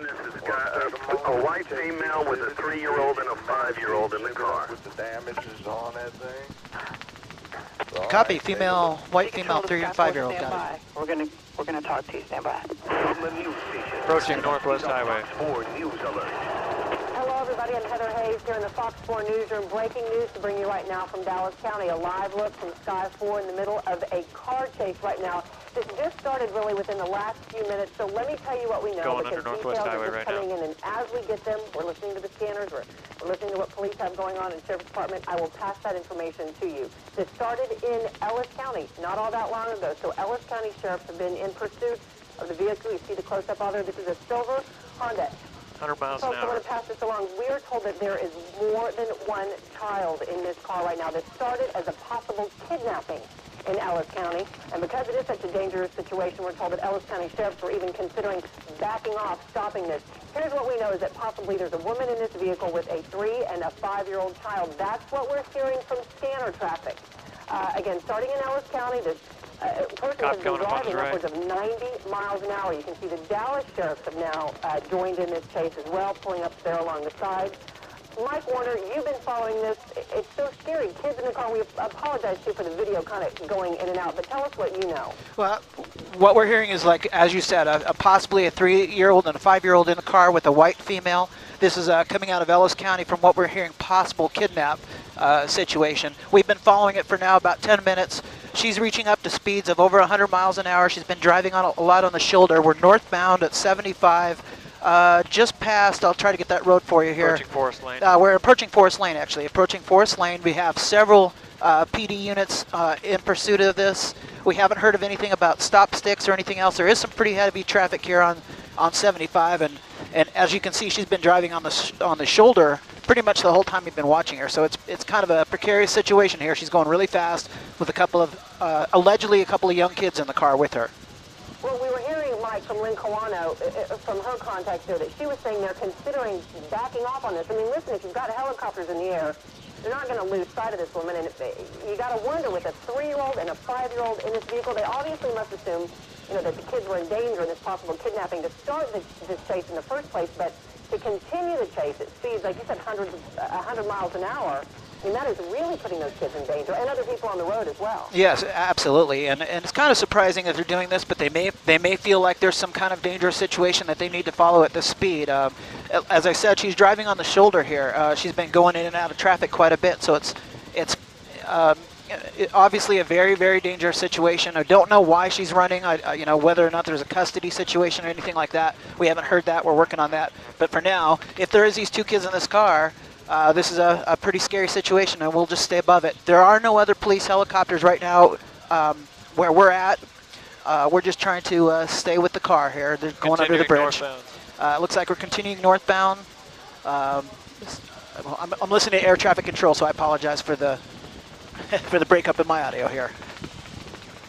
This has got a white female with a 3-year-old and a 5-year-old in the car. With the damages on that thing. Copy. Female, white female, 3 and 5-year-old guy. We're gonna talk to you. Stand by. From the news station. Approaching Northwest Highway. Fox 4 News Alert. Hello, everybody. I'm Heather Hayes here in the Fox 4 newsroom. Breaking news to bring you right now from Dallas County. A live look from Sky 4 in the middle of a car chase right now. This just started really within the last few minutes, so let me tell you what we know. Going under Northwest Highway right now. In, and as we get them, we're listening to the scanners, we're listening to what police have going on in the Sheriff's Department. I will pass that information to you. This started in Ellis County not all that long ago, so Ellis County Sheriffs have been in pursuit of the vehicle. You see the close-up on there. This is a silver Honda. 100 miles Folks, an I hour. want to pass this along. We are told that there is more than one child in this car right now. This started as a possible kidnapping in Ellis County, and because it is such a dangerous situation, we're told that Ellis County sheriffs were even considering backing off, stopping this. Here's what we know is that possibly there's a woman in this vehicle with a 3 and a 5-year-old child. That's what we're hearing from scanner traffic. Again, starting in Ellis County, this person has been driving upwards of 90 miles an hour. You can see the Dallas sheriffs have now joined in this chase as well, pulling up there along the side. Mike Warner, you've been following this. It's so scary. Kids in the car. We apologize to you for the video kind of going in and out, but tell us what you know. Well, what we're hearing is, like, as you said, possibly a 3-year-old and a 5-year-old in the car with a white female. This is coming out of Ellis County from what we're hearing, possible kidnap situation. We've been following it for now about 10 minutes. She's reaching up to speeds of over 100 miles an hour. She's been driving on a lot on the shoulder. We're northbound at 75. Just past, I'll try to get that road for you here. Approaching Forest Lane. We're approaching Forest Lane, actually. Approaching Forest Lane. We have several PD units in pursuit of this. We haven't heard of anything about stop sticks or anything else. There is some pretty heavy traffic here on 75, and as you can see, she's been driving on the shoulder pretty much the whole time we've been watching her. So it's kind of a precarious situation here. She's going really fast with a couple of, allegedly a couple of young kids in the car with her. Well, we were hearing, Mike, from Lynn Kawano, from her contacts here, that she was saying they're considering backing off on this. I mean, listen, if you've got helicopters in the air, they're not going to lose sight of this woman. And you got to wonder, with a 3-year-old and a 5-year-old in this vehicle, they obviously must assume, that the kids were in danger in this possible kidnapping to start this chase in the first place. But to continue the chase at speeds, like you said, 100 miles an hour, I mean, that is really putting those kids in danger, and other people on the road as well. Yes, absolutely, and it's kind of surprising that they're doing this, but they may feel like there's some kind of dangerous situation that they need to follow at this speed. As I said, she's driving on the shoulder here. She's been going in and out of traffic quite a bit, so it's obviously a very, very dangerous situation. I don't know why she's running. Whether or not there's a custody situation or anything like that. We haven't heard that. We're working on that. But for now, if there is these 2 kids in this car, this is a pretty scary situation, and we'll just stay above it. There are no other police helicopters right now where we're at. We're just trying to stay with the car here. They're going under the bridge. Looks like we're continuing northbound. I'm listening to air traffic control, so I apologize for the for the breakup in my audio here.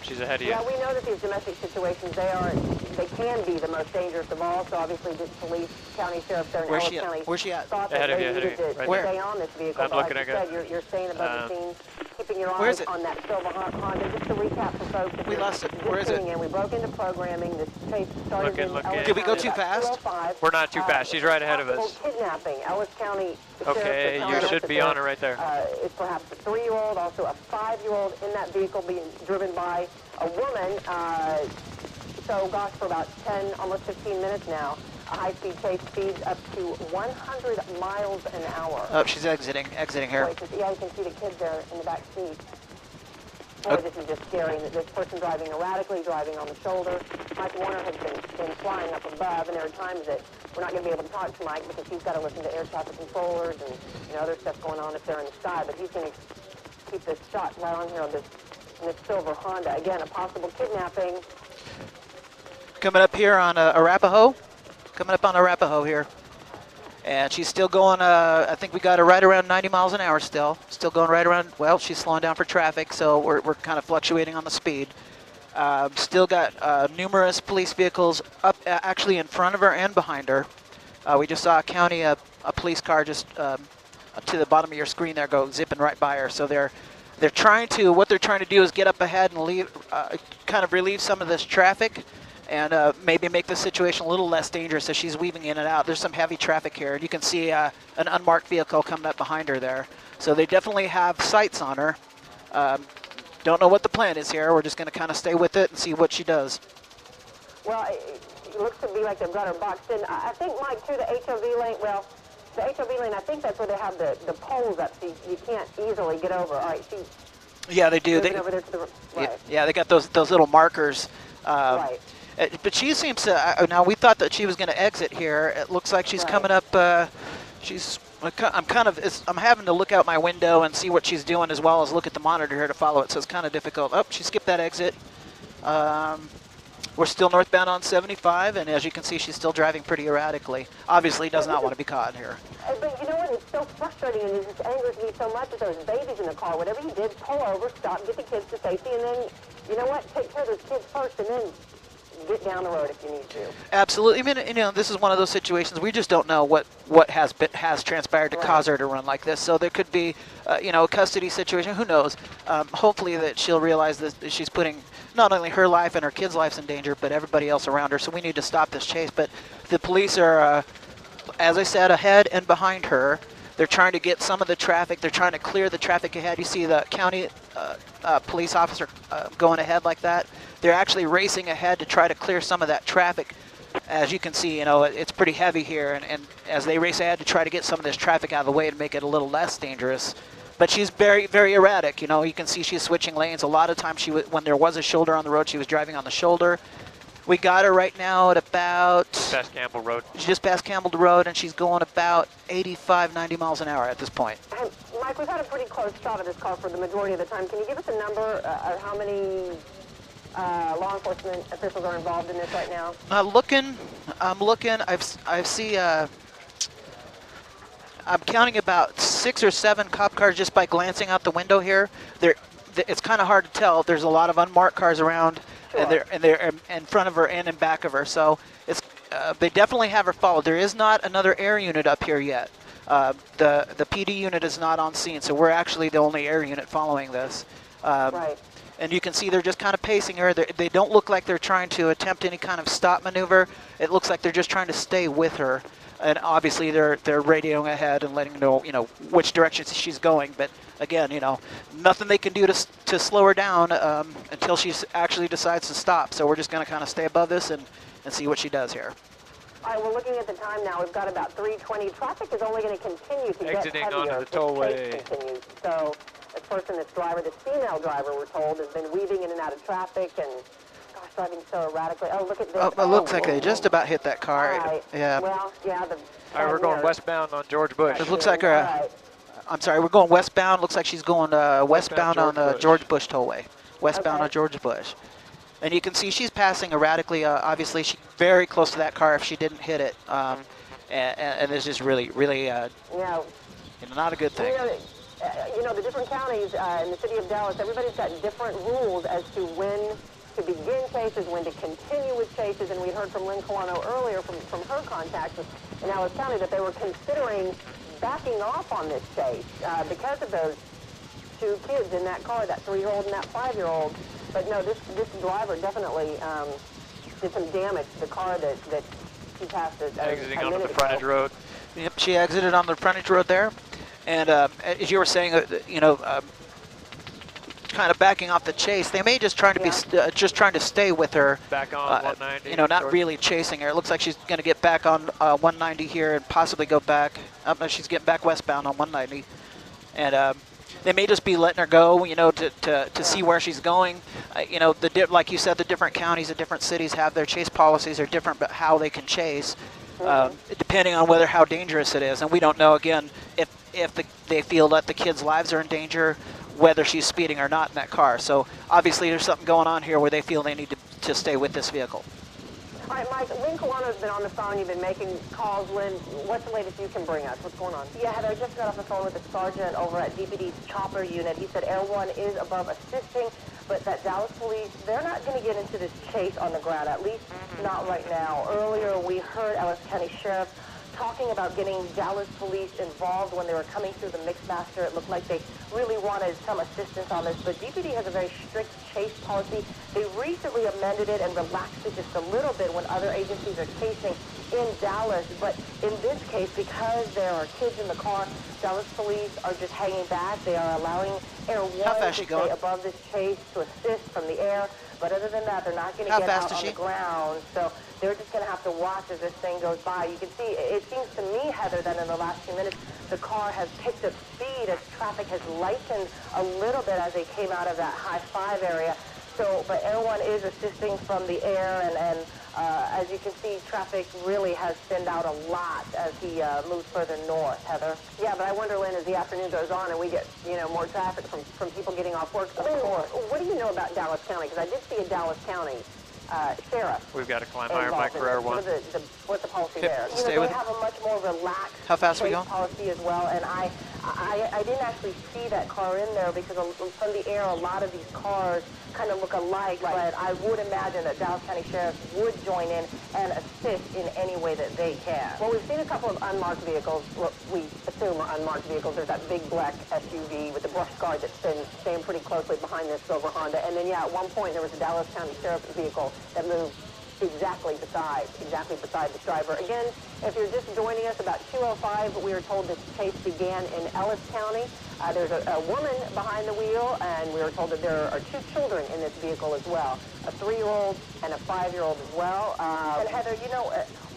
She's ahead of you. Yeah, we know that these domestic situations, they can be the most dangerous of all. So obviously, this police, county sheriff there in Ellis County, where's she at? thought that they needed to Right stay on this vehicle. I'm looking, like you said, you're staying above the scene, keeping your Where is eyes it? on that silver Honda. Just to recap for folks, if We you're lost it. just Where is it? tuning in, we broke into programming. This chase started in Looking. Ellis Did we go County too about fast? 2:05. We're not too fast. She's right ahead of us. Possible kidnapping. Ellis County. Okay, you should be on it right there. Is perhaps a 3-year-old, also a 5-year-old in that vehicle being driven by a woman. So, gosh, for about 10, almost 15 minutes now, a high-speed chase speeds up to 100 miles an hour. Oh, she's exiting here. Boy, yeah, you can see the kids there in the back seat. Boy, this is just scary. This person driving erratically, driving on the shoulder. Mike Warner has been flying up above, and there are times that we're not going to be able to talk to Mike because he's got to listen to air traffic controllers and other stuff going on if they're in the sky. But he's going to keep this shot right on here on this silver Honda. Again, a possible kidnapping. Coming up here on Arapahoe. Coming up on Arapahoe here. And she's still going, I think we got her right around 90 miles an hour still. Still going right around, well, she's slowing down for traffic, so we're kind of fluctuating on the speed. Still got numerous police vehicles up actually in front of her and behind her. We just saw a police car just up to the bottom of your screen there go zipping right by her. So what they're trying to do is get up ahead and kind of relieve some of this traffic. and maybe make the situation a little less dangerous as she's weaving in and out. There's some heavy traffic here, and you can see an unmarked vehicle coming up behind her there. So they definitely have sights on her. Don't know what the plan is here. We're just going to kind of stay with it and see what she does. Well, it looks to be like they've got her boxed in. I think, Mike, too, the HOV lane, well, the HOV lane, I think that's where they have the poles up, so you can't easily get over. All right, yeah, they do. They, over there to the right. Yeah, they got those little markers. Right. But she seems to, now we thought that she was going to exit here. It looks like she's coming up, I'm having to look out my window and see what she's doing as well as look at the monitor here to follow it, so it's kind of difficult. Oh, she skipped that exit. We're still northbound on 75, and as you can see, she's still driving pretty erratically. Obviously does not want to be caught here. But you know what, it's so frustrating, and it just angers me so much with those babies in the car. Whatever you did, pull over, stop, get the kids to safety, and then, you know what, take care of those kids first, and then get down the road if you need to. Absolutely. I mean, you know, this is one of those situations we just don't know what has transpired to cause her to run like this. So there could be, you know, a custody situation. Who knows? Hopefully that she'll realize that she's putting not only her life and her kids' lives in danger, but everybody else around her. So we need to stop this chase. But the police are, as I said, ahead and behind her. They're trying to get some of the traffic. They're trying to clear the traffic ahead. You see the county police officer going ahead like that. They're actually racing ahead to try to clear some of that traffic. As you can see, you know, it's pretty heavy here, and as they race ahead to try to get some of this traffic out of the way to make it a little less dangerous. But she's very, very erratic. You know, you can see she's switching lanes. A lot of times when there was a shoulder on the road, she was driving on the shoulder. We got her right now at about... Past Campbell Road. She's just past Campbell Road, and she's going about 85, 90 miles an hour at this point. Mike, we've had a pretty close shot of this car for the majority of the time. Can you give us a number of how many law enforcement officials are involved in this right now? I'm looking. I'm counting about 6 or 7 cop cars just by glancing out the window here. It's kind of hard to tell. There's a lot of unmarked cars around, sure. and they're in front of her and in back of her. So it's they definitely have her followed. There is not another air unit up here yet. The PD unit is not on scene, so we're actually the only air unit following this. Right. And you can see they're just kind of pacing her. They don't look like they're trying to attempt any kind of stop maneuver. It looks like they're just trying to stay with her. And obviously they're radioing ahead and letting know, you know, which direction she's going. But again, you know, nothing they can do to slow her down until she actually decides to stop. So we're just going to kind of stay above this and see what she does here. All right, we're looking at the time now. We've got about 3:20. Traffic is only going to continue to Exiting get heavier. onto the tollway. Chase continues. So this person, this driver, this female driver, we're told, has been weaving in and out of traffic and, gosh, driving so erratically. Oh, look at this. Oh, it looks like they just about hit that car. Right. Yeah. Well, yeah. All right, we're going westbound on George Bush. It looks like her. Right. I'm sorry, we're going westbound. Looks like she's going westbound on the George Bush tollway. Westbound on George Bush. And you can see she's passing erratically. Obviously, she's very close to that car if she didn't hit it. And it's just really, really Yeah. you know, not a good thing. You know, the different counties in the city of Dallas, everybody's got different rules as to when to begin chases, when to continue with chases. And we heard from Lynn Colano earlier from her contacts in Dallas County that they were considering backing off on this chase because of those 2 kids in that car, that 3-year-old and that 5-year-old. But no, this driver definitely did some damage to the car that she passed Exiting onto the frontage road. Yep, she exited on the frontage road there. And as you were saying, you know, kind of backing off the chase. They may just trying to be just trying to stay with her. Back on 190. You know, not really chasing her. It looks like she's going to get back on 190 here and possibly go back. No, she's getting back westbound on 190. And they may just be letting her go, you know, to see where she's going. You know, like you said, the different counties, the different cities have their chase policies are different, but how they can chase, depending on how dangerous it is. And we don't know, again, if they feel that the kids' lives are in danger, whether she's speeding or not in that car. So obviously there's something going on here where they feel they need to stay with this vehicle. All right, Mike, Lynn Colano's been on the phone. You've been making calls. Lynn, what's the latest you can bring us? What's going on? Yeah, Heather, I just got off the phone with the sergeant over at DPD's chopper unit. He said Air One is above assisting, but that Dallas police, they're not going to get into this chase on the ground, at least not right now. Earlier, we heard Ellis County Sheriff talking about getting Dallas police involved when they were coming through the Mixmaster. It looked like they really wanted some assistance on this, but DPD has a very strict chase policy. They recently amended it and relaxed it just a little bit when other agencies are chasing in Dallas, but in this case, because there are kids in the car, Dallas police are just hanging back. They are allowing Air 1 to stay above this chase to assist from the air, but other than that, they're not going to get out on the ground, so they're just going to have to watch as this thing goes by. You can see, it seems to me, Heather, that in the last few minutes, the car has picked up speed as traffic has lightened a little bit as they came out of that high 5 area. So, but Air 1 is assisting from the air, and as you can see, traffic really has thinned out a lot as he moves further north, Heather. Yeah, but I wonder, Lynn, as the afternoon goes on and we get, more traffic from people getting off work. What do you know about Dallas County? Because I did see a Dallas County sheriff. We've got to climb higher back for Air 1. What's the policy there? They have a much more relaxed policy as well, and I didn't actually see that car in there because from the air, a lot of these cars kind of look alike, but I would imagine that Dallas County Sheriff would join in and assist in any way that they can. Well, we've seen a couple of unmarked vehicles, what we assume are unmarked vehicles. There's that big black SUV with the brush guard that's been staying pretty closely behind this silver Honda. And then, at one point there was a Dallas County Sheriff's vehicle that moved exactly beside this driver. Again, if you're just joining us, about 2:05, we were told this chase began in Ellis County. There's a woman behind the wheel, and we were told that there are 2 children in this vehicle as well, a 3-year-old and a 5-year-old as well. And Heather,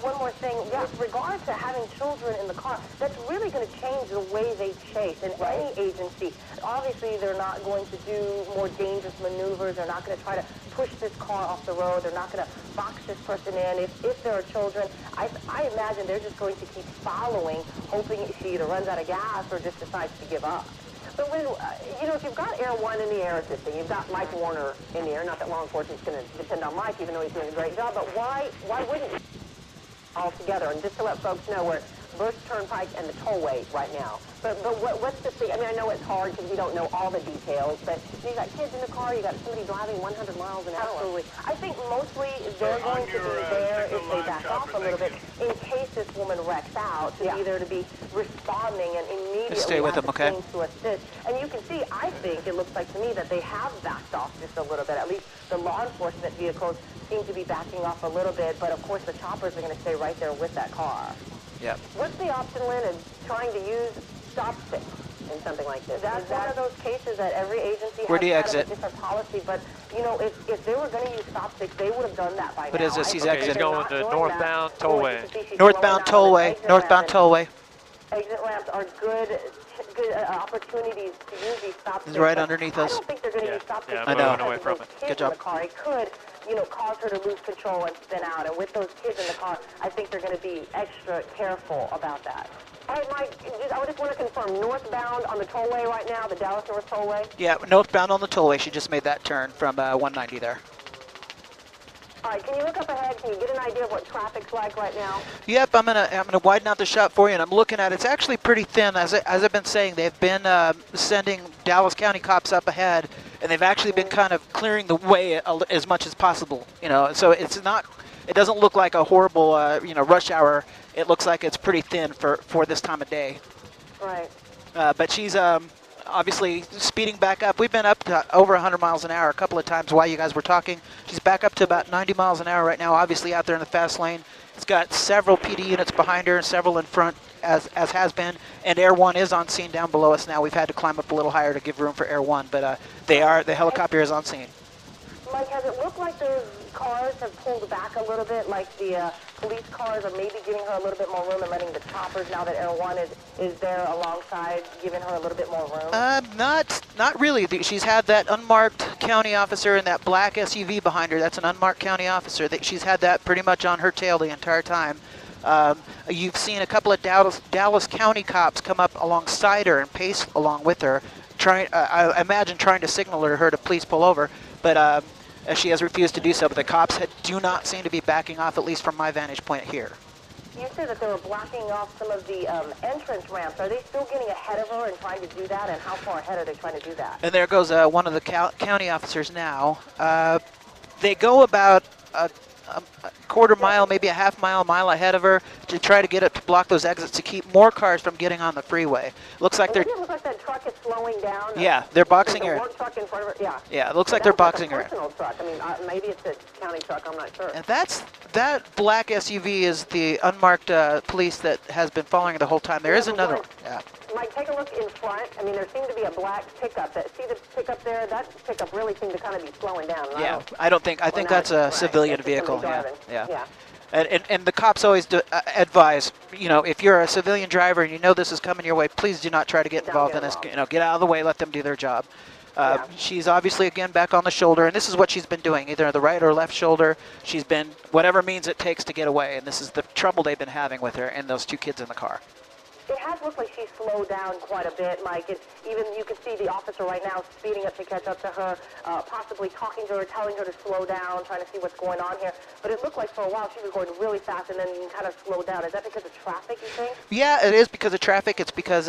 one more thing, with regard to having children in the car, that's really going to change the way they chase. And any agency, obviously they're not going to do more dangerous maneuvers. They're not going to try to push this car off the road. They're not going to box this person in. If there are children, I imagine they're just going to keep following, hoping she either runs out of gas or just decides to give up. But when, if you've got Air 1 in the air assisting, you've got Mike Warner in the air, not that law enforcement is going to depend on Mike, even though he's doing a great job, but why wouldn't you all together? And just to let folks know, we're Bush Turnpike and the tollway right now. But what's the thing? I mean, I know it's hard because we don't know all the details, but you got kids in the car, you got somebody driving 100 miles an hour. Absolutely. I think mostly they're going to be there if they back off a little bit in case this woman wrecks out, to be there to be responding and immediately stay with them, okay? to assist. And you can see, I think it looks like to me that they have backed off just a little bit. At least the law enforcement vehicles seem to be backing off a little bit, but of course the choppers are going to stay right there with that car. Yep. What's the option, Lynn, in trying to use stop sticks in something like this? That's one of those cases that every agency has a different policy, but if they were going to use stop sticks, they would have done that by now. What is this? He's He's going to northbound tollway. Northbound tollway. Northbound tollway. Exit ramps are good opportunities to use these stop sticks. He's right underneath us. I don't think they're going to use stop sticks. I know. Away from it. Good job. It could, cause her to lose control and spin out. And with those kids in the car, I think they're going to be extra careful about that. All right, Mike, I just want to confirm, northbound on the tollway right now, the Dallas North Tollway? Yeah, northbound on the tollway. She just made that turn from 190 there. All right, can you look up ahead? Can you get an idea of what traffic's like right now? Yep, I'm gonna widen out the shot for you, and I'm looking at it. It's actually pretty thin. As I've been saying, they've been sending Dallas County cops up ahead, and they've actually been kind of clearing the way as much as possible. So it doesn't look like a horrible rush hour. It looks like it's pretty thin for this time of day. Right. But she's obviously speeding back up. We've been up to over 100 miles an hour a couple of times while you guys were talking. She's back up to about 90 miles an hour right now, obviously out there in the fast lane. It's got several PD units behind her and several in front, as has been. And Air 1 is on scene down below us now. We've had to climb up a little higher to give room for Air 1, but the helicopter is on scene. Mike, has it looked like those cars have pulled back a little bit, like the police cars are maybe giving her a little bit more room and letting the choppers, now that Air 1 is there alongside, giving her a little bit more room? Not really. She's had that unmarked county officer and that black SUV behind her. That's an unmarked county officer. She's had that pretty much on her tail the entire time. You've seen a couple of Dallas County cops come up alongside her and pace along with her, I imagine trying to signal her to please pull over, but she has refused to do so. But the cops do not seem to be backing off, at least from my vantage point here. You said that they were blocking off some of the entrance ramps. Are they still getting ahead of her and trying to do that? And how far ahead are they trying to do that? And there goes one of the county officers now. They go about a quarter mile, maybe a half mile, mile ahead of her to try to get it to block those exits to keep more cars from getting on the freeway. Looks like they're. Doesn't it look like that truck is slowing down? Yeah, they're boxing her. There's a work truck in front of her. Yeah. Yeah, it looks But like they're that looks boxing like a her. personal truck. I mean, maybe it's a county truck. I'm not sure. And that black SUV is the unmarked police that has been following her the whole time. There is another one. Yeah. Mike, take a look in front. I mean, there seemed to be a black pickup. See the pickup there? That pickup really seemed to kind of be slowing down. And Yeah, I think that's a civilian That's just vehicle. somebody Yeah, driving. yeah. And the cops always advise, you know, if you're a civilian driver and you know this is coming your way, please do not try to get Don't involved get in this. involved. You know, get out of the way, let them do their job. Yeah. She's obviously, again, back on the shoulder, and this is what she's been doing, either the right or left shoulder. She's been, whatever means it takes to get away, and this is the trouble they've been having with her and those two kids in the car. It has looked like she slowed down quite a bit, Mike. Even you can see the officer right now speeding up to catch up to her, possibly talking to her, telling her to slow down, trying to see what's going on here. But it looked like for a while she was going really fast and then kind of slowed down. Is that because of traffic, you think? Yeah, it is because of traffic. It's because,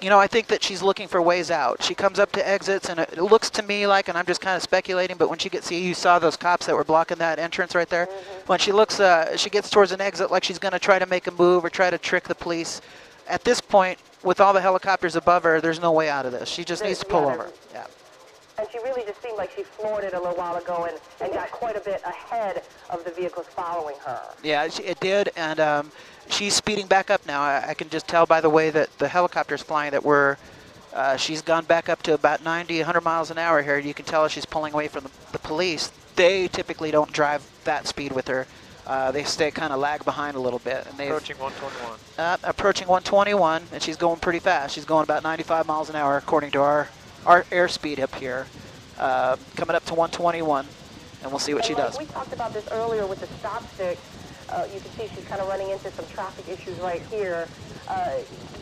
you know, I think that she's looking for ways out. She comes up to exits, and it looks to me like, and I'm just kind of speculating, but when she gets, you saw those cops that were blocking that entrance right there. When she looks, she gets towards an exit like she's going to try to make a move or try to trick the police. At this point, with all the helicopters above her, there's no way out of this. She just needs to pull over. Yeah. And she really just seemed like she floored it a little while ago and got quite a bit ahead of the vehicles following her. Yeah, it did, and she's speeding back up now. I can just tell by the way that the helicopter's flying that she's gone back up to about 90, 100 miles an hour here. You can tell she's pulling away from the police. They typically don't drive that speed with her. They stay kind of lag behind a little bit. And Approaching 121. Approaching 121, and she's going pretty fast. She's going about 95 miles an hour according to our airspeed up here. Coming up to 121, and we'll see what she does. We talked about this earlier with the stop stick. You can see she's kind of running into some traffic issues right here.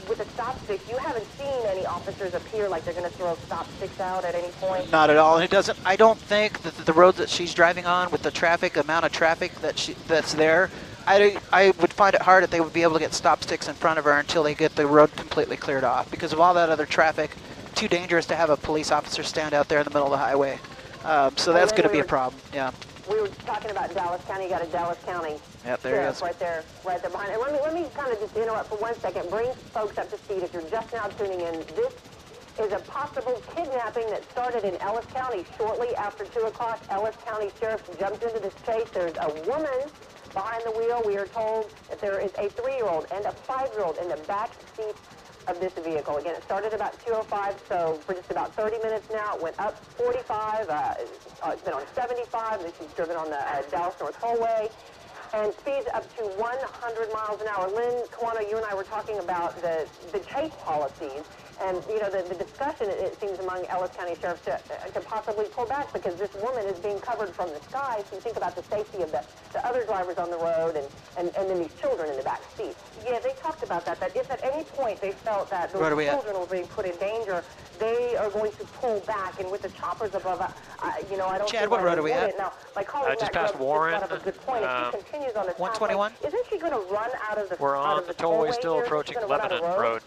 With the stop stick, you haven't seen any officers appear like they're going to throw stop sticks out at any point? Not at all. And it doesn't. I don't think that the roads that she's driving on, with the traffic, amount of traffic that's there, I would find it hard if they would be able to get stop sticks in front of her until they get the road completely cleared off. Because of all that other traffic, too dangerous to have a police officer stand out there in the middle of the highway. So that's going to be a problem. Yeah. We were talking about Dallas County. You got a Dallas County Yep, there he sheriff is. right there behind. And let me kind of just interrupt for 1 second. Bring folks up to speed. If you're just now tuning in, this is a possible kidnapping that started in Ellis County shortly after 2 o'clock. Ellis County Sheriff jumped into this chase. There's a woman behind the wheel. We are told that there is a 3-year-old and a 5-year-old in the back seat of this vehicle. Again, it started about 2:05, so for just about 30 minutes now, it went up 45. It's been on 75. This is driven on the Dallas North Tollway, and speeds up to 100 miles an hour. Lynn, Kawano, you and I were talking about the chase policies, and you know the discussion, it seems, among Ellis County sheriffs to possibly pull back because this woman is being covered from the sky. So you think about the safety of the other drivers on the road and then these children in the back seat. Yeah, they talked about that if at any point they felt that those children were being put in danger, they are going to pull back. And with the choppers above, you know, I don't Chad, think what road are we at? Now, my colleague Just past Warren. brought up a good point. If she continues on this 121? pathway, isn't she going to run out of the We're out on of the the tollway, tollway still here? approaching She's gonna run out of Lebanon Road.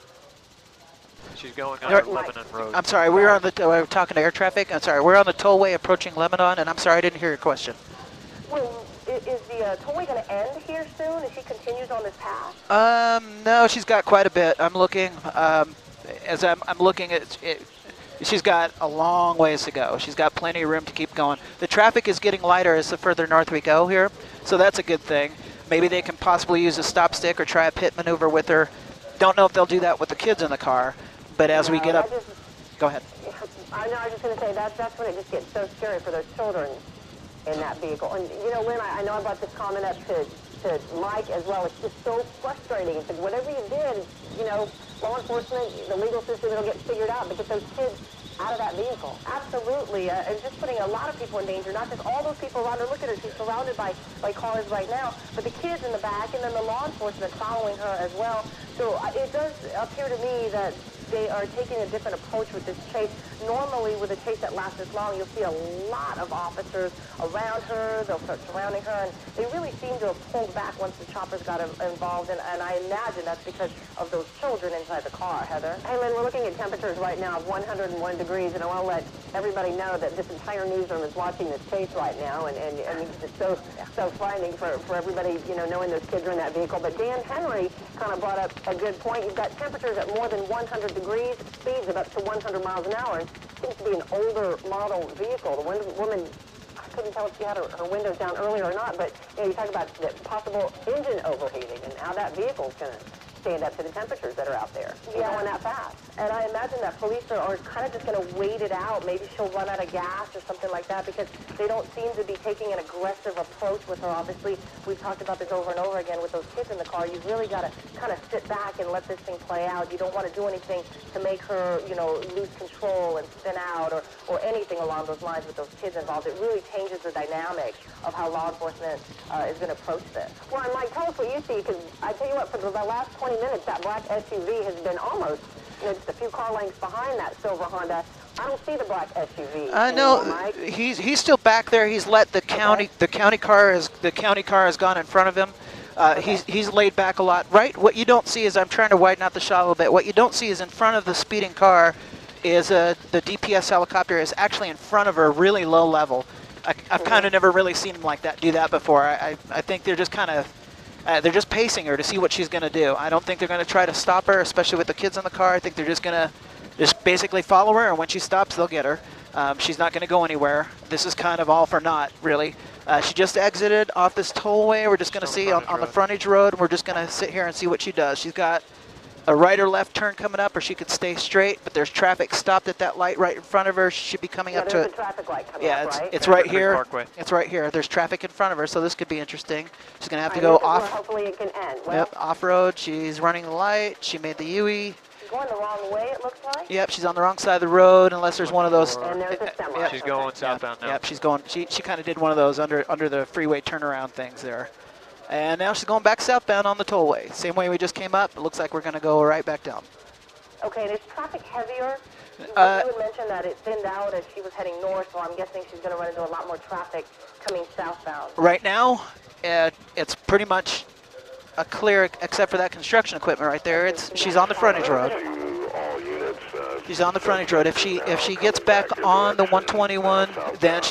She's going on Right. Lebanon Road. I'm sorry, we were talking to air traffic. I'm sorry, we're on the tollway approaching Lebanon, and I'm sorry, I didn't hear your question. Well, is the tollway going to end here soon if she continues on this path? No, she's got quite a bit. I'm looking, as I'm looking at it, she's got a long ways to go. She's got plenty of room to keep going. The traffic is getting lighter as the further north we go here, so that's a good thing. Maybe they can possibly use a stop stick or try a pit maneuver with her. Don't know if they'll do that with the kids in the car, but as we get up, go ahead. I know, I was just going to say, that's when it just gets so scary for those children in that vehicle. And, you know, Lynn, I know I brought this comment up to Mike as well. It's just so frustrating. It's like, whatever you did, you know, law enforcement, the legal system, it'll get figured out, but get those kids out of that vehicle. Absolutely. And just putting a lot of people in danger, not just all those people around her. Look at her. She's surrounded by cars right now, but the kids in the back and then the law enforcement following her as well. So it does appear to me that they are taking a different approach with this chase. Normally, with a chase that lasts this long, you'll see a lot of officers around her. They'll start surrounding her, and they really seem to have pulled back once the choppers got involved, and I imagine that's because of those children inside the car, Heather. Hey, Lynn, we're looking at temperatures right now of 101 degrees, and I want to let everybody know that this entire newsroom is watching this chase right now, and it's so frightening for everybody, you know, knowing those kids are in that vehicle. But Dan Henry kind of brought up a good point. You've got temperatures at more than 100 degrees, speeds of up to 100 miles an hour. It seems to be an older model vehicle. The woman, I couldn't tell if she had her windows down earlier or not, but you know, you talk about the possible engine overheating and how that vehicle's going to stand up to the temperatures that are out there. Yeah, going that fast. And I imagine that police are kind of just going to wait it out. Maybe she'll run out of gas or something like that, because they don't seem to be taking an aggressive approach with her. Obviously, we've talked about this over and over again with those kids in the car. You've really got to kind of sit back and let this thing play out. You don't want to do anything to make her, you know, lose control and spin out or anything along those lines with those kids involved. It really changes the dynamic of how law enforcement is going to approach this. Well, and Mike, tell us what you see, because I tell you what, for the last 20 minutes, that black SUV has been almost, you know, just a few car lengths behind that silver Honda. I don't see the black SUV. No, Mike. he's still back there. He's let the county car has gone in front of him. He's laid back a lot. Right. What you don't see is, I'm trying to widen out the shot a little bit. What you don't see is in front of the speeding car is the DPS helicopter is actually in front of her, really low level. I've kind of never really seen him like that do that before. I think they're just kind of they're just pacing her to see what she's going to do. I don't think they're going to try to stop her, especially with the kids in the car. I think they're just going to basically follow her, and when she stops, they'll get her. She's not going to go anywhere. This is kind of all for naught, really. She just exited off this tollway. We're just going to see on the frontage road. We're just going to sit here and see what she does. She's got a right or left turn coming up, or she could stay straight, but there's traffic stopped at that light right in front of her. She should be coming up to it. Traffic light coming up, right? It's right here. Parkway. It's right here. There's traffic in front of her, so this could be interesting. She's going to have to go off. Hopefully it can end. Well, Yep, off-road. She's running the light. She made the UE. she's going the wrong way, it looks like. Yep, she's on the wrong side of the road, unless there's one of those. And there's a semi. Yep. She's going southbound now. Yep, she's going. She kind of did one of those under the freeway turnaround things there. And now she's going back southbound on the tollway. Same way we just came up. It looks like we're going to go right back down. Okay, and is traffic heavier? You had mentioned that it thinned out as she was heading north, so I'm guessing she's going to run into a lot more traffic coming southbound. Right now, it's pretty much a clear, except for that construction equipment right there. She's on the frontage road. She's on the frontage road. If she gets back on the 121, then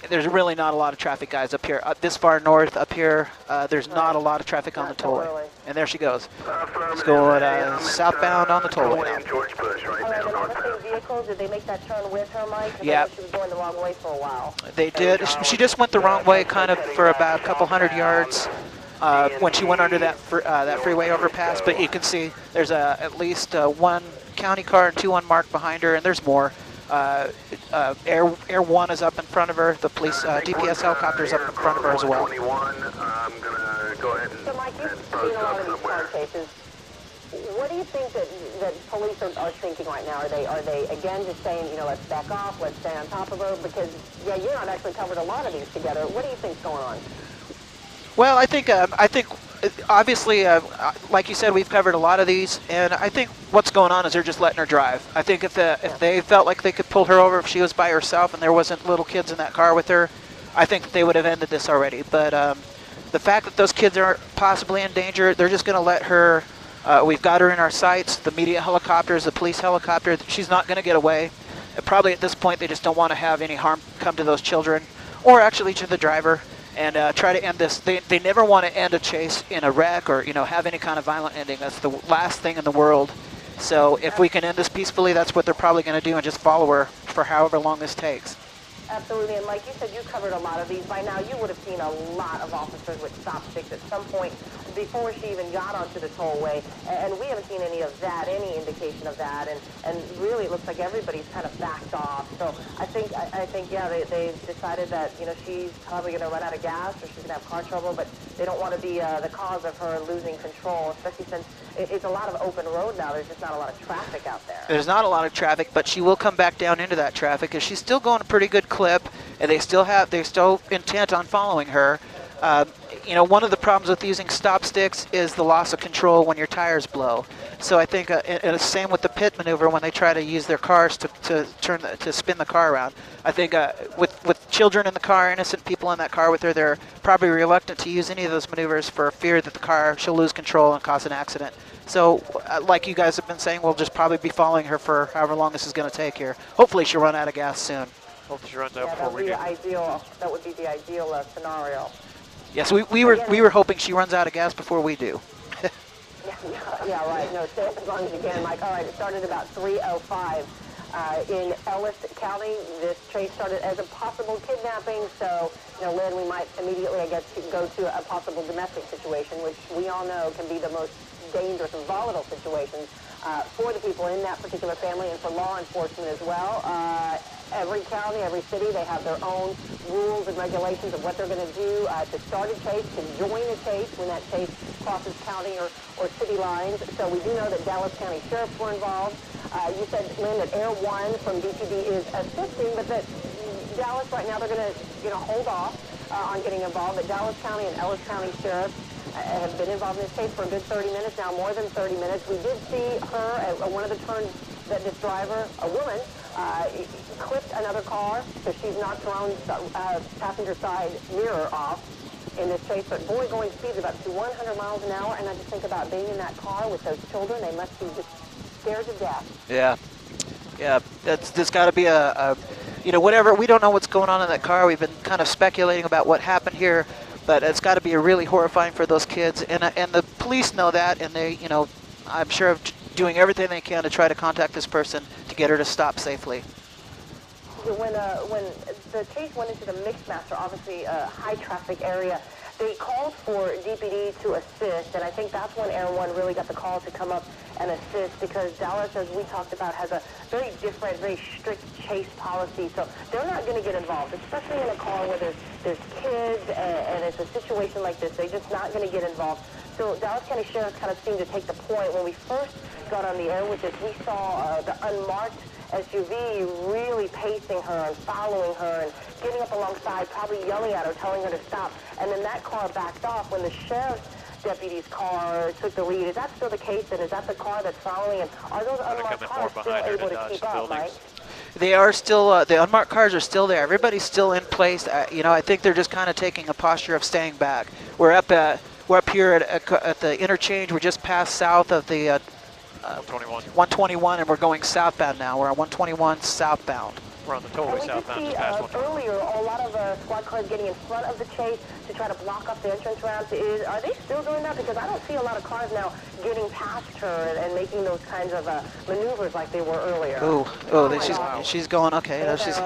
there's really not a lot of traffic, guys, up here. This far north, up here, there's not a lot of traffic on the tollway. And there she goes. She's going southbound on the tollway now. Vehicles, did they make that turn with her, Mike? Yeah. She was going the wrong way for a while. They did. She just went the wrong way kind of for about a couple hundred yards when she went under that freeway overpass. But you can see there's at least one county car and two unmarked behind her, and there's more. Air 1 is up in front of her. The police DPS helicopter is up in front of her as well. I'm gonna go ahead and So, Mike, you've seen a lot of these car chases. What do you think that police are thinking right now? Are they again just saying, you know, let's back off, let's stay on top of her? Because yeah, you're not actually covered a lot of these together. What do you think's going on? Well, I think obviously, like you said, we've covered a lot of these, and I think what's going on is they're just letting her drive. I think if they felt like they could pull her over if she was by herself and there wasn't little kids in that car with her, I think they would have ended this already. But the fact that those kids are possibly in danger, they're just going to let her. We've got her in our sights. The media helicopters, the police helicopter. She's not going to get away. Probably at this point, they just don't want to have any harm come to those children, or actually to the driver. And try to end this. They never want to end a chase in a wreck or, you know, have any kind of violent ending. That's the last thing in the world. So if we can end this peacefully, that's what they're probably going to do, and just follow her for however long this takes. Absolutely, and like you said, you covered a lot of these. By now, you would have seen a lot of officers with stop sticks at some point before she even got onto the tollway, and we haven't seen any of that, any indication of that, and really it looks like everybody's kind of backed off. So I think, yeah, they decided that, you know, she's probably going to run out of gas or she's going to have car trouble, but they don't want to be the cause of her losing control, especially since it's a lot of open road now. There's just not a lot of traffic out there. There's not a lot of traffic, but she will come back down into that traffic, because she's still going a pretty good clip, and they're still intent on following her. you know, one of the problems with using stop sticks is the loss of control when your tires blow. So I think, and it's the same with the pit maneuver when they try to use their cars to spin the car around. I think with children in the car, innocent people in that car with her, they're probably reluctant to use any of those maneuvers for fear that the car she'll lose control and cause an accident. So, like you guys have been saying, we'll just probably be following her for however long this is going to take here. Hopefully she'll run out of gas soon. Hopefully she runs out Yeah, before we do. that would be the ideal scenario. Yes, we were hoping she runs out of gas before we do. Yeah, right. No, stay as long as you can, Mike. All right, it started about 3:05 in Ellis County. This chase started as a possible kidnapping, so, you know, Lynn, we might immediately, I guess, go to a possible domestic situation, which we all know can be the most dangerous and volatile situations for the people in that particular family and for law enforcement as well. Every county, every city, they have their own rules and regulations of what they're going to do to start a chase, to join a chase when that chase crosses county or city lines. So we do know that Dallas County sheriffs were involved. You said, Lynn, that Air 1 from DPD is assisting, but that Dallas right now, they're going to hold off on getting involved. But Dallas County and Ellis County sheriffs have been involved in this case for a good 30 minutes now, more than 30 minutes. We did see her at one of the turns that this driver, a woman, clipped another car, so she's knocked her own passenger side mirror off in this chase. But boy, going speeds about 100 miles an hour, and I just think about being in that car with those children. They must be just scared to death. Yeah, there's got to be you know, whatever. We don't know what's going on in that car. We've been kind of speculating about what happened here, but it's got to be really horrifying for those kids, and the police know that, and they, you know, I'm sure doing everything they can to try to contact this person to get her to stop safely. When the chase went into the Mixmaster, obviously a high traffic area, they called for DPD to assist, and I think that's when Air 1 really got the call to come up and assist, because Dallas, as we talked about, has a very different, very strict chase policy, so they're not going to get involved, especially in a car where there's kids, and it's a situation like this. They're just not going to get involved. So Dallas County Sheriff kind of seemed to take the point. When we first got on the air with this, we saw the unmarked SUV really pacing her and following her and getting up alongside, probably yelling at her, telling her to stop. And then that car backed off when the sheriff's deputy's car took the lead. Is that still the case? And is that the car that's following? And are those unmarked cars still able to keep up, Mike? They are still, the unmarked cars are still there. Everybody's still in place. You know, I think they're just kind of taking a posture of staying back. We're up here at the interchange. We're just past south of the 121, and we're going southbound now. We're on 121 southbound. We're on the totally southbound, just past 121. Earlier, a lot of squad cars getting in front of the chase to try to block up the entrance ramps. Are they still doing that? Because I don't see a lot of cars now getting past her and making those kinds of maneuvers like they were earlier. She's going, okay. You know, she's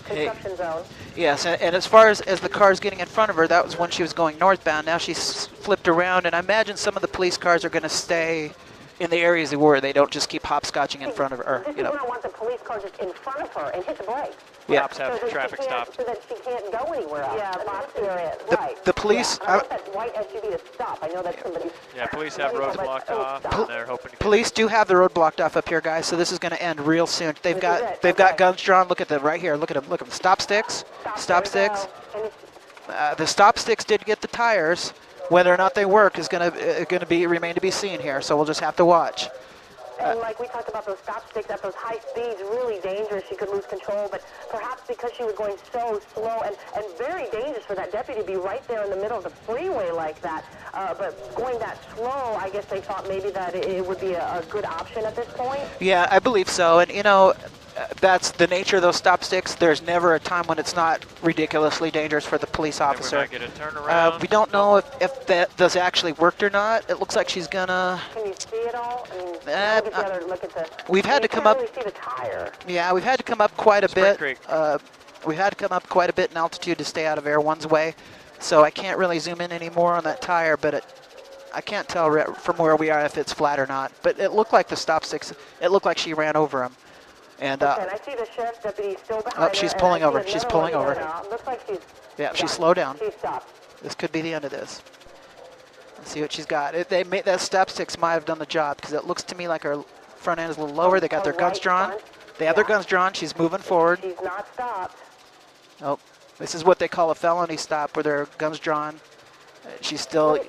construction zone. Yes, and as far as the cars getting in front of her, that was when she was going northbound. Now she's flipped around, and I imagine some of the police cars are going to stay in the areas they were. They don't just keep hopscotching in front of her. This is when I want the police car just in front of her and hit the brakes. Yeah. Cops have traffic stopped. So that she can't go anywhere else. Yeah, box area. Right. The police. Yeah, I want that white SUV to stop. I know that's somebody's. Yeah, police have roads blocked off, and they're hoping to get Police do have the road blocked off up here, guys. So this is going to end real soon. They've got guns drawn. Look at them right here. Look at them. Look at them. Stop sticks. Stop sticks. The stop sticks did get the tires. Whether or not they work is going to remain to be seen here. So we'll just have to watch. And like we talked about, those stop sticks at those high speeds, really dangerous. She could lose control, but perhaps because she was going so slow and very dangerous for that deputy to be right there in the middle of the freeway like that. But going that slow, I guess they thought maybe that it would be a good option at this point. Yeah, I believe so. And, you know, that's the nature of those stop sticks. There's never a time when it's not ridiculously dangerous for the police officer. We might get a turnaround. We don't know if those actually worked or not. It looks like she's gonna. Can you see it all? I mean, get together, look at the. We've had to come up. Really see the tire. Yeah, we've had to come up quite a bit. Creek. We've had to come up quite a bit in altitude to stay out of Air 1's way, so I can't really zoom in anymore on that tire. But I can't tell from where we are if it's flat or not. But it looked like the stop sticks. It looked like she ran over him. And I see the sheriff's deputy still behind her. She's pulling over. She's pulling over. Looks like she's. Yeah, she's slowed down. She stopped. This could be the end of this. Let's see what she's got. That stop sticks might have done the job, because it looks to me like her front end is a little lower. They got their guns drawn. They have their guns drawn. She's moving forward. She's not stopped. Oh, this is what they call a felony stop, where their guns drawn. She's still.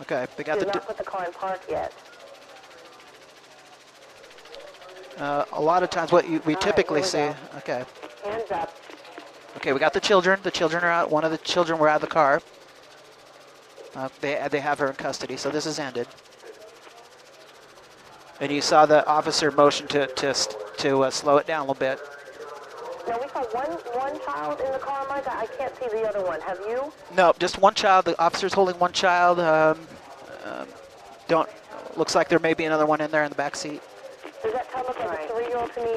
Okay, we got Did the. not put the car in park yet. A lot of times, what we typically see. go. Okay. Hands up. Okay, we got the children. The children are out. One of the children were out of the car. They have her in custody, so this has ended. And you saw the officer motion to slow it down a little bit. Now we saw one child in the car, Mike. I can't see the other one. Have you? No, just one child. The officer's holding one child. Looks like there may be another one in there in the back seat. Does that child look like a 3-year-old to me?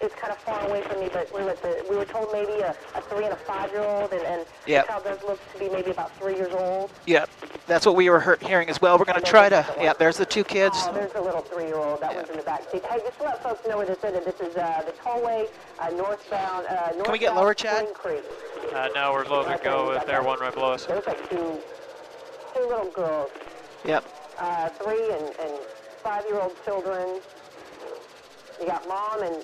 It's kind of far away from me, but we were told maybe a 3 and a 5-year-old, and Yep. the child does look to be maybe about 3 years old. Yeah, that's what we were hearing as well. We're going to try to. Yeah, there's the two kids. Oh, there's a little 3-year-old that was in the back seat. Hey, just to let folks know where this is. This is the tollway northbound. Can we get lower, Chad? Spring Creek. No, we're low to go with their one right below us. There's like two little girls, Yep. 3 and 5-year-old children. You got mom in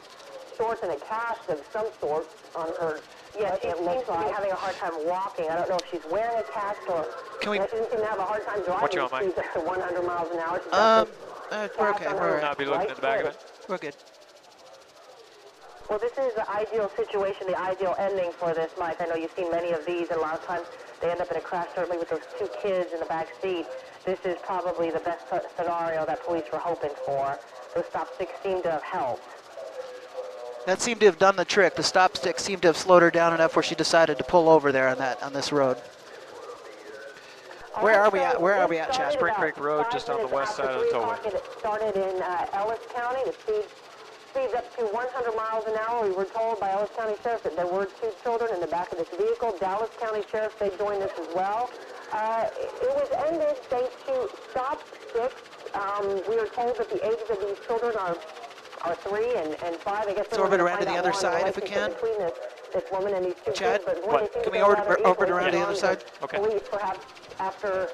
shorts and a cast of some sort on her. Yeah, she seems to be having a hard time walking. I don't know if she's wearing a cast or Can we? she seems to have a hard time driving. What you want, Mike? She's up to 100 miles an hour. She's got this We're cast okay. on We're her Not be looking right at the back of foot. it. we're good. Well, this is the ideal situation, the ideal ending for this, Mike. I know you've seen many of these, and a lot of times they end up in a crash, certainly with those 2 kids in the back seat. This is probably the best scenario that police were hoping for. Those stop sticks seem to have helped. That seemed to have done the trick. The stop stick seemed to have slowed her down enough where she decided to pull over there on this road. Where are we at? Where are we at, Chad? Spring Creek Road, just on the west side of the tollway. It started in Ellis County. The speeds up to 100 miles an hour. We were told by Ellis County Sheriff that there were 2 children in the back of this vehicle. Dallas County Sheriff, they joined this as well. It was ended thanks to stop sticks. We were told that the ages of these children are 3 and 5. I guess Let's orbit around to the other side if we can. Between this woman and these 2 Chad, kids, but boy, what? they seem Can to we go orbit rather around to the other easily side? Okay. Police, perhaps after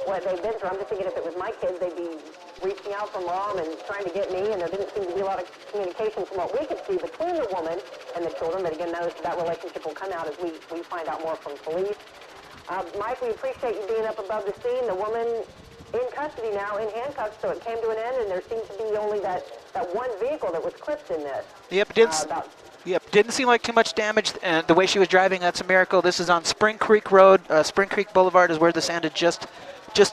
what they've been through. I'm just thinking if it was my kids, they'd be reaching out for mom and trying to get me, and there didn't seem to be a lot of communication from what we could see between the woman and the children. But again, that relationship will come out as we find out more from police. Mike, we appreciate you being up above the scene. The woman in custody now, in handcuffs, so it came to an end, and there seems to be only that one vehicle that was clipped in this. Yep, didn't seem like too much damage. And the way she was driving, that's a miracle. This is on Spring Creek Road. Spring Creek Boulevard is where this ended, just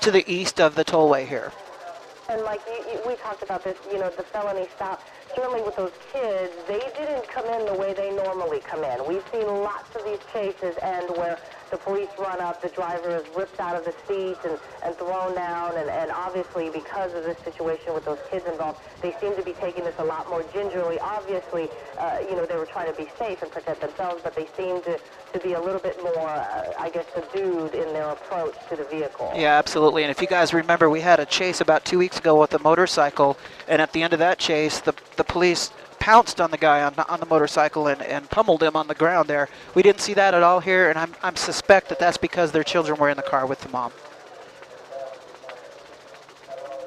to the east of the tollway here. And like we talked about this, the felony stop. Certainly with those kids, they didn't come in the way they normally come in. We've seen lots of these chases end where the police run up, the driver is ripped out of the seat and thrown down, and obviously because of this situation with those kids involved, they seem to be taking this a lot more gingerly. Obviously, they were trying to be safe and protect themselves, but they seem to be a little bit more, I guess, subdued in their approach to the vehicle. Yeah, absolutely. And if you guys remember, we had a chase about 2 weeks ago with a motorcycle, and at the end of that chase, the police pounced on the guy on the motorcycle and pummeled him on the ground there. We didn't see that at all here, and I'm suspect that that's because their children were in the car with the mom.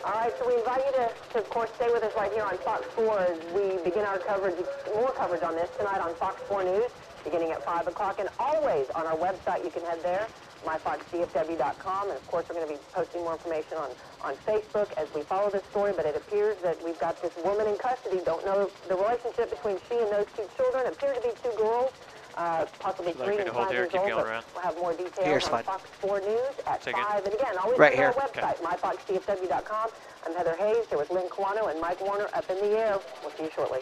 All right, so we invite you to of course, stay with us right here on Fox 4 as we begin our coverage, more coverage on this tonight on Fox 4 News, beginning at 5 o'clock, and always on our website. You can head there, myfoxdfw.com, and of course we're going to be posting more information on Facebook as we follow this story, but it appears that we've got this woman in custody. Don't know the relationship between she and those 2 children. Appear to be 2 girls, possibly 3 and 5 years old, but we'll have more details on Fox 4 News at 5. And again, always right on here. our website, myfoxdfw.com. I'm Heather Hayes here with Lynn Quano and Mike Warner up in the air. We'll see you shortly.